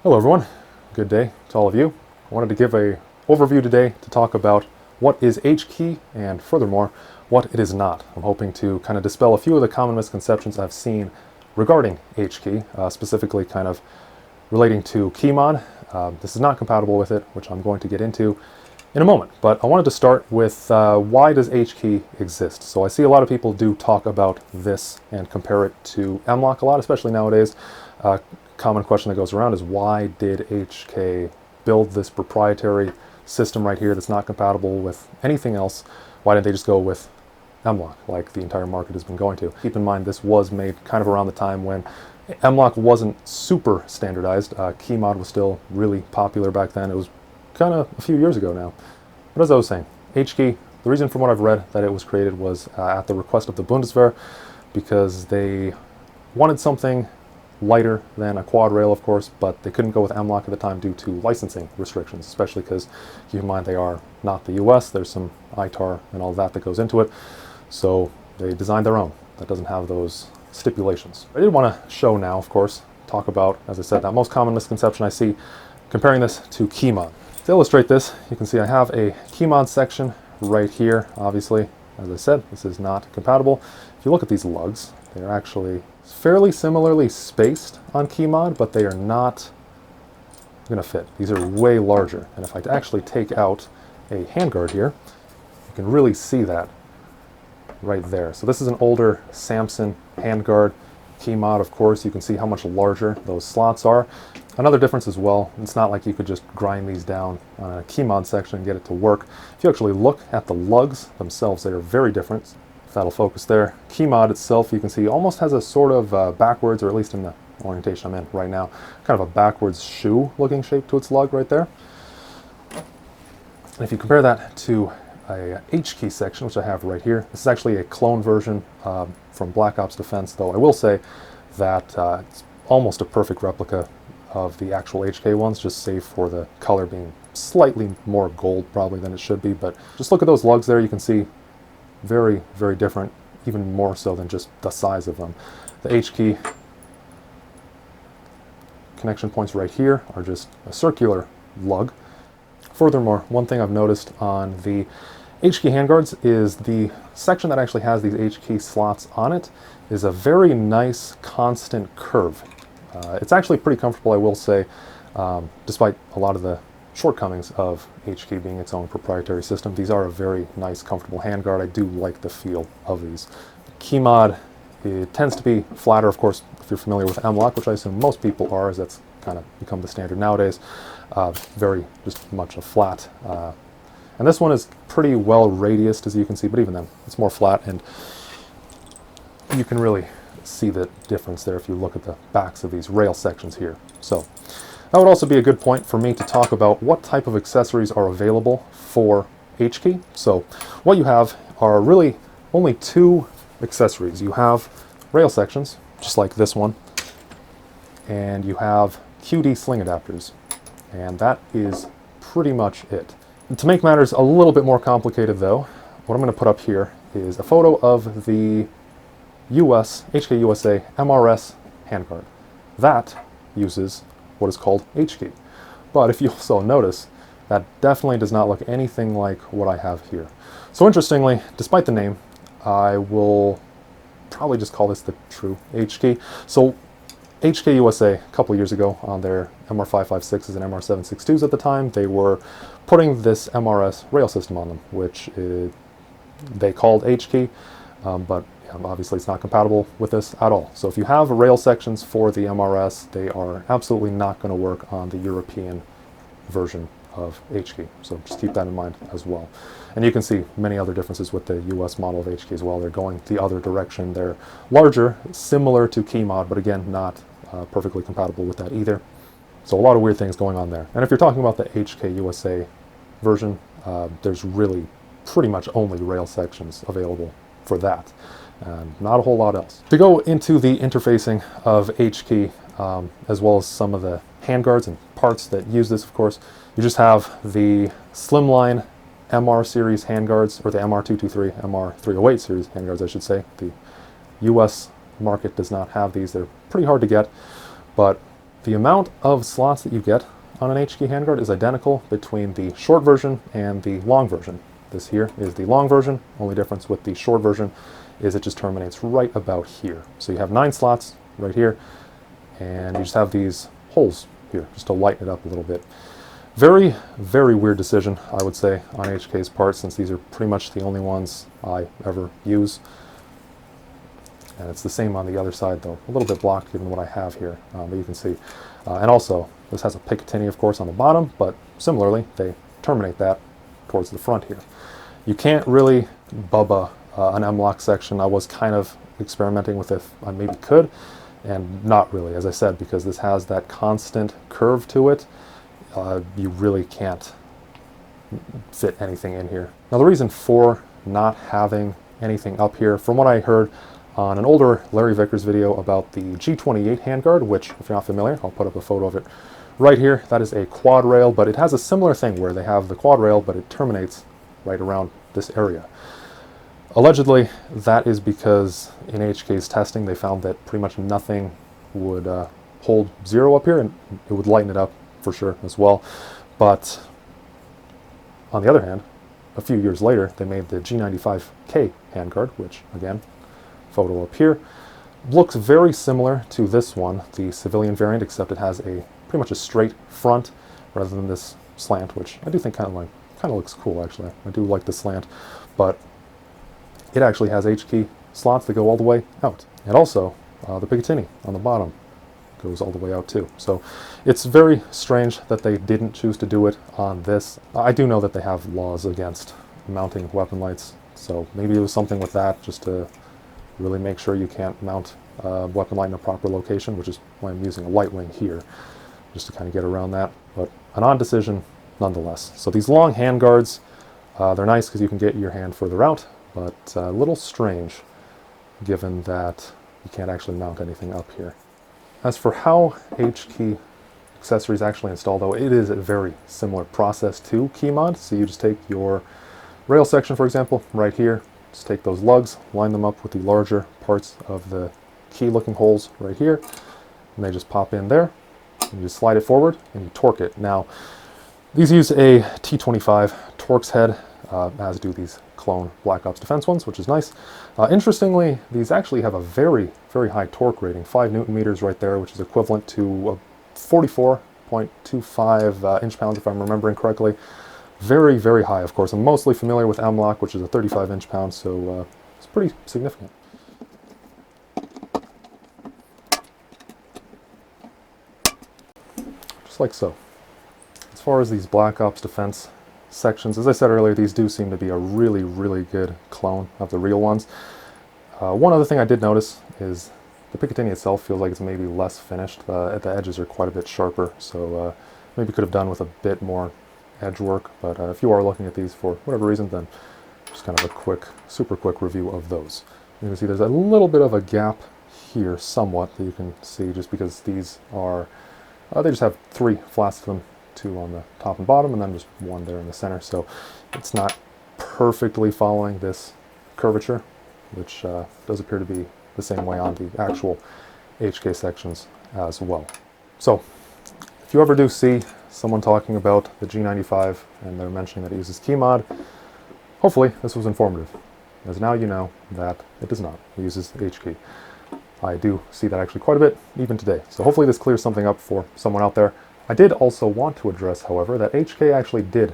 Hello everyone, good day to all of you. I wanted to give a overview today to talk about what is HKey and furthermore what it is not. I'm hoping to kind of dispel a few of the common misconceptions I've seen regarding HKey, specifically kind of relating to KeyMod. This is not compatible with it, which I'm going to get into in a moment, but I wanted to start with why does HKey exist? So I see a lot of people do talk about this and compare it to MLOC a lot, especially nowadays. Common question that goes around is why did HKey build this proprietary system right here that's not compatible with anything else? Why didn't they just go with MLOC like the entire market has been going to? Keep in mind this was made kind of around the time when MLOC wasn't super standardized. KeyMod was still really popular back then. It was kind of a few years ago now. But as I was saying, HKey, the reason from what I've read that it was created was at the request of the Bundeswehr, because they wanted something lighter than a quad rail, of course, but they couldn't go with MLOC at the time due to licensing restrictions, especially because, keep in mind, they are not the US. There's some ITAR and all that goes into it. So they designed their own that doesn't have those stipulations. I did want to show now, of course, talk about, as I said, that most common misconception I see comparing this to KeyMod. To illustrate this, you can see I have a KeyMod section right here. Obviously, as I said, this is not compatible. If you look at these lugs, they're actually fairly similarly spaced on KeyMod, but they are not going to fit. These are way larger. And if I actually take out a handguard here, you can really see that right there. So this is an older Samson handguard. KeyMod, of course, you can see how much larger those slots are. Another difference as well, it's not like you could just grind these down on a KeyMod section and get it to work. If you actually look at the lugs themselves, they are very different. If that'll focus there. KeyMod itself, you can see, almost has a sort of backwards, or at least in the orientation I'm in right now, kind of a backwards shoe-looking shape to its lug right there. And if you compare that to a HKey section, which I have right here, this is actually a clone version from Black Ops Defense, though I will say that it's almost a perfect replica of the actual HKey ones, just save for the color being slightly more gold probably than it should be. But just look at those lugs there, you can see very, very different, even more so than just the size of them. The HKey connection points right here are just a circular lug. Furthermore, one thing I've noticed on the HKey handguards is the section that actually has these HKey slots on it is a very nice constant curve. It's actually pretty comfortable, I will say, despite a lot of the shortcomings of HKey being its own proprietary system. These are a very nice, comfortable handguard. I do like the feel of these. KeyMod, it tends to be flatter, of course, if you're familiar with MLOC, which I assume most people are, as that's kind of become the standard nowadays. Very, just much a flat. And this one is pretty well radiused, as you can see, but even then, it's more flat, and you can really see the difference there if you look at the backs of these rail sections here. So that would also be a good point for me to talk about what type of accessories are available for HKey. So what you have are really only two accessories. You have rail sections, just like this one, and you have QD sling adapters, and that is pretty much it. And to make matters a little bit more complicated though, what I'm going to put up here is a photo of the HKey USA MRS handguard. That uses what is called HKey. But if you also notice, that definitely does not look anything like what I have here. So interestingly, despite the name, I will probably just call this the true HKey. So HKey USA, a couple years ago, on their MR556s and MR762s at the time, they were putting this MRS rail system on them, which they called HKey, but obviously it's not compatible with this at all. So if you have rail sections for the MRS, they are absolutely not going to work on the European version of HKey. So just keep that in mind as well. And you can see many other differences with the US model of HKey as well. They're going the other direction. They're larger, similar to KeyMod, but again, not perfectly compatible with that either. So a lot of weird things going on there. And if you're talking about the HKey USA version, there's really pretty much only rail sections available for that. Not a whole lot else. To go into the interfacing of HKey, as well as some of the handguards and parts that use this, of course, you just have the slimline MR series handguards, or the MR223, MR308 series handguards, I should say. The US market does not have these. They're pretty hard to get, but The amount of slots that you get on an HKey handguard is identical between the short version and the long version. This here is the long version. Only difference with the short version is it just terminates right about here. So you have 9 slots right here, and you just have these holes here just to lighten it up a little bit. Very, very weird decision, I would say, on HK's part, since these are pretty much the only ones I ever use. And it's the same on the other side, though. A little bit blocked given what I have here, but you can see. And also, this has a Picatinny, of course, on the bottom, but similarly, they terminate that towards the front here. You can't really bubba an M-lock section. I was kind of experimenting with if I maybe could, and not really, as I said, because this has that constant curve to it. You really can't fit anything in here. Now, the reason for not having anything up here, from what I heard on an older Larry Vickers video about the G28 handguard, which, if you're not familiar, I'll put up a photo of it right here. That is a quad rail, but it has a similar thing where they have the quad rail, but it terminates right around this area. Allegedly, that is because in HK's testing, they found that pretty much nothing would hold 0 up here, and it would lighten it up for sure as well. But on the other hand, a few years later, they made the G95K handguard, which, again, photo up here, looks very similar to this one, the civilian variant, except it has a pretty much a straight front rather than this slant, which I do think kind of looks cool, actually. I do like the slant, but it actually has HKey slots that go all the way out. And also, the Picatinny on the bottom goes all the way out too. So it's very strange that they didn't choose to do it on this. I do know that they have laws against mounting weapon lights, so maybe it was something with that, just to really make sure you can't mount a weapon light in a proper location, which is why I'm using a light wing here, just to kind of get around that. But an odd decision nonetheless. So these long handguards, they're nice because you can get your hand further out, but a little strange given that you can't actually mount anything up here. As for how HKey accessories actually install, though, it is a very similar process to KeyMod. So you just take your rail section, for example, right here, just take those lugs, line them up with the larger parts of the key-looking holes right here, and they just pop in there. And you just slide it forward and you torque it. Now, these use a T25 Torx head, as do these clone Black Ops Defense ones, which is nice. Interestingly, these actually have a very, very high torque rating, 5 Newton meters right there, which is equivalent to 44.25 inch-pounds, if I'm remembering correctly. Very, very high, of course. I'm mostly familiar with M-lock, which is a 35 inch-pound, so it's pretty significant. Just like so. As far as these Black Ops Defense sections, as I said earlier, these do seem to be a really, really good clone of the real ones. One other thing I did notice is the Picatinny itself feels like it's maybe less finished. At the edges are quite a bit sharper, so maybe could have done with a bit more edge work. But if you are looking at these for whatever reason, then just kind of a quick, super quick review of those. You can see there's a little bit of a gap here somewhat that you can see just because these are, they just have 3 flats to them, 2 on the top and bottom, and then just 1 there in the center. So it's not perfectly following this curvature, which does appear to be the same way on the actual HK sections as well. So if you ever do see someone talking about the G95 and they're mentioning that it uses KeyMod, hopefully this was informative, as now you know that it does not. It uses HKey. I do see that actually quite a bit even today. So hopefully this clears something up for someone out there. I did also want to address, however, that HK actually did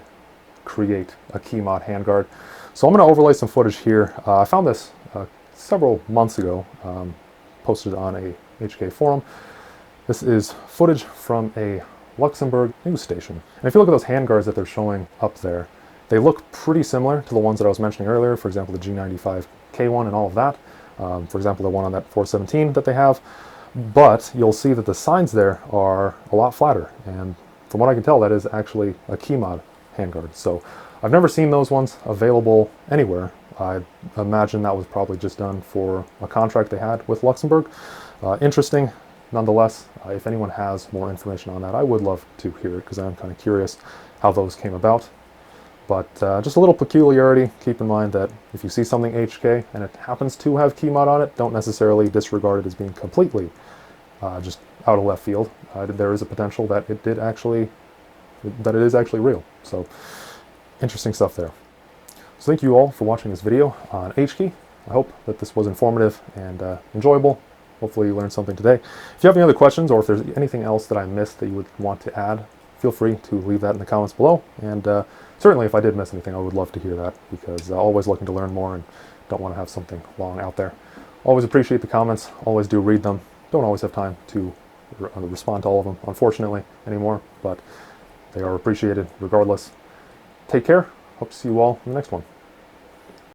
create a KeyMod handguard. So I'm going to overlay some footage here. I found this several months ago, posted on a HK forum. This is footage from a Luxembourg news station. And if you look at those handguards that they're showing up there, they look pretty similar to the ones that I was mentioning earlier, for example, the G95K one and all of that. For example, the one on that 417 that they have. But you'll see that the signs there are a lot flatter. And from what I can tell, that is actually a KeyMod handguard. So I've never seen those ones available anywhere. I imagine that was probably just done for a contract they had with Luxembourg. Interesting, nonetheless. If anyone has more information on that, I would love to hear it, because I'm kind of curious how those came about. But just a little peculiarity, keep in mind that if you see something HK and it happens to have KeyMod on it, don't necessarily disregard it as being completely just out of left field. There is a potential that it is actually real. So interesting stuff there. So thank you all for watching this video on HKey. I hope that this was informative and enjoyable. Hopefully you learned something today. If you have any other questions, or if there's anything else that I missed that you would want to add, feel free to leave that in the comments below. And certainly if I did miss anything, I would love to hear that, because always looking to learn more and don't want to have something long out there. Always appreciate the comments, always do read them. Don't always have time to respond to all of them, unfortunately, anymore, but they are appreciated regardless. Take care. Hope to see you all in the next one.